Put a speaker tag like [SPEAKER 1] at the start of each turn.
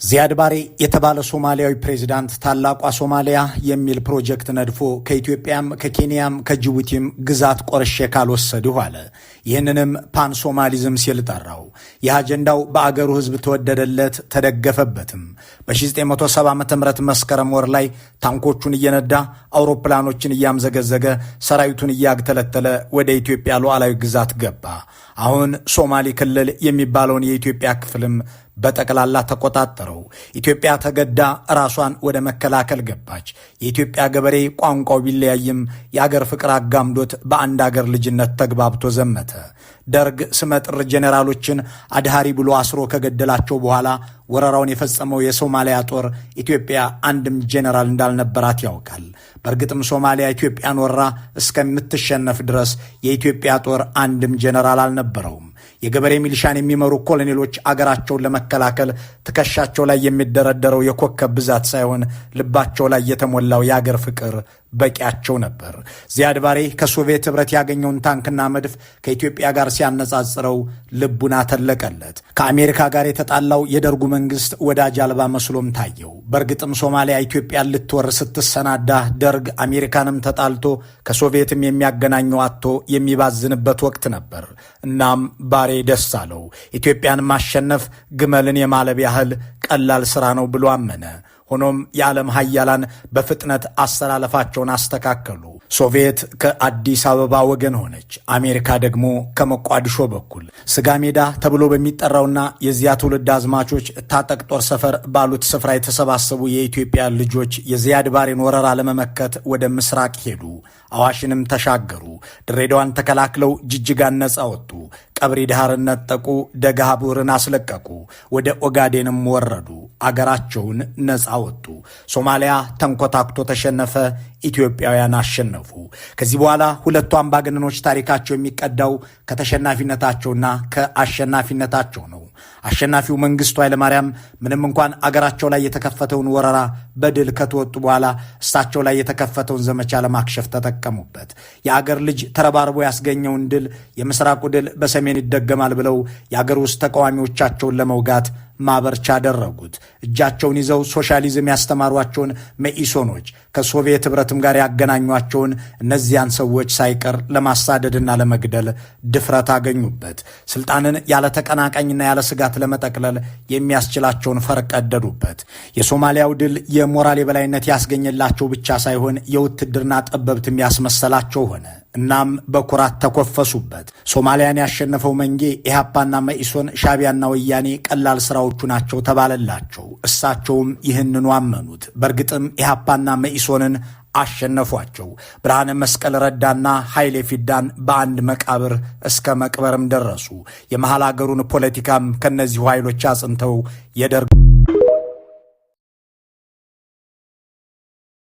[SPEAKER 1] ዚያድ ባሬ የተባለ ሶማሊያዊ ፕሬዝዳንት ታላቋ ሶማሊያ የሚል ፕሮጀክት ነድፎ ከኢትዮጵያም ከኬንያም ከጅቡቲም ግዛት ቆርሼ ካልወሰድሁ አለ። ይህንንም ፓን ሶማሊዝም ሲል ጠራው። ይህ አጀንዳው በአገሩ ሕዝብ ተወደደለት፣ ተደገፈበትም። በ1970 ዓ.ም መስከረም ወር ላይ ታንኮቹን እየነዳ አውሮፕላኖችን እያምዘገዘገ ሰራዊቱን እያግተለተለ ወደ ኢትዮጵያ ሉዓላዊ ግዛት ገባ። አሁን ሶማሌ ክልል የሚባለውን የኢትዮጵያ ክፍልም በጠቅላላ ተቆጣጠረው። ኢትዮጵያ ተገዳ ራሷን ወደ መከላከል ገባች። የኢትዮጵያ ገበሬ ቋንቋው ቢለያይም የአገር ፍቅር አጋምዶት በአንድ አገር ልጅነት ተግባብቶ ዘመተ። ደርግ ስመጥር ጄኔራሎችን አድሃሪ ብሎ አስሮ ከገደላቸው በኋላ ወረራውን የፈጸመው የሶማሊያ ጦር ኢትዮጵያ አንድም ጄኔራል እንዳልነበራት ያውቃል። በእርግጥም ሶማሊያ ኢትዮጵያን ወራ እስከምትሸነፍ ድረስ የኢትዮጵያ ጦር አንድም ጄኔራል አልነበረውም። የገበሬ ሚሊሻን የሚመሩ ኮሎኔሎች አገራቸውን ለመከላከል ትከሻቸው ላይ የሚደረደረው የኮከብ ብዛት ሳይሆን ልባቸው ላይ የተሞላው የአገር ፍቅር በቂያቸው ነበር። ዚያድ ባሬ ከሶቪየት ኅብረት ያገኘውን ታንክና መድፍ ከኢትዮጵያ ጋር ሲያነጻጽረው ልቡን አተለቀለት። ከአሜሪካ ጋር የተጣላው የደርጉ መንግስት ወዳጅ አልባ መስሎም ታየው። በእርግጥም ሶማሊያ ኢትዮጵያን ልትወር ስትሰናዳ ደርግ አሜሪካንም ተጣልቶ ከሶቪየትም የሚያገናኘው አጥቶ የሚባዝንበት ወቅት ነበር። እናም ባሬ ደስ አለው። ኢትዮጵያን ማሸነፍ ግመልን የማለብ ያህል ቀላል ሥራ ነው ብሎ አመነ። ሆኖም የዓለም ሀያላን በፍጥነት አስተላለፋቸውን አስተካከሉ። ሶቪየት ከአዲስ አበባ ወገን ሆነች። አሜሪካ ደግሞ ከሞቃዲሾ በኩል። ስጋ ሜዳ ተብሎ በሚጠራውና የዚያ ትውልድ አዝማቾች ታጠቅ ጦር ሰፈር ባሉት ስፍራ የተሰባሰቡ የኢትዮጵያ ልጆች የዚያድ ባሬን ወረራ ለመመከት ወደ ምስራቅ ሄዱ። አዋሽንም ተሻገሩ። ድሬዳዋን ተከላክለው ጅጅጋን ነጻ ወጡ። ቀብሪ ዳህርን ነጠቁ። ደጋሃቡርን አስለቀቁ። ወደ ኦጋዴንም ወረዱ። አገራቸውን ነጻ ወጡ። ሶማሊያ ተንኮታክቶ ተሸነፈ። ኢትዮጵያውያን አሸነፉ። ከዚህ በኋላ ሁለቱ አምባገነኖች ታሪካቸው የሚቀዳው ከተሸናፊነታቸውና ከአሸናፊነታቸው ነው። አሸናፊው መንግስቱ ኃይለማርያም ምንም እንኳን አገራቸው ላይ የተከፈተውን ወረራ በድል ከተወጡ በኋላ እሳቸው ላይ የተከፈተውን ዘመቻ ለማክሸፍ ተጠቀሙበት። የአገር ልጅ ተረባርቦ ያስገኘውን ድል የምስራቁ ድል በሰሜን ይደገማል ብለው የአገር ውስጥ ተቃዋሚዎቻቸውን ለመውጋት ማበርቻ አደረጉት። እጃቸውን ይዘው ሶሻሊዝም ያስተማሯቸውን መኢሶኖች ከሶቪየት ኅብረትም ጋር ያገናኟቸውን እነዚያን ሰዎች ሳይቀር ለማሳደድና ለመግደል ድፍረት አገኙበት። ስልጣንን ያለ ተቀናቃኝና ያለ ስጋት ለመጠቅለል የሚያስችላቸውን ፈርቀደዱበት። የሶማሊያው ድል የሞራል የበላይነት ያስገኘላቸው ብቻ ሳይሆን የውትድርና ጠበብትም ያስመሰላቸው ሆነ። እናም በኩራት ተኮፈሱበት። ሶማሊያን ያሸነፈው መንጌ ኢህአፓና መኢሶን፣ ሻቢያና ወያኔ ቀላል ስራዎቹ ናቸው ተባለላቸው። እሳቸውም ይህንኑ አመኑት። በእርግጥም ኢህአፓና መኢሶንን አሸነፏቸው። ብርሃነ መስቀል ረዳና ኃይሌ ፊዳን በአንድ መቃብር እስከ መቅበርም ደረሱ። የመሃል አገሩን ፖለቲካም ከነዚሁ ኃይሎች አጽንተው የደርግ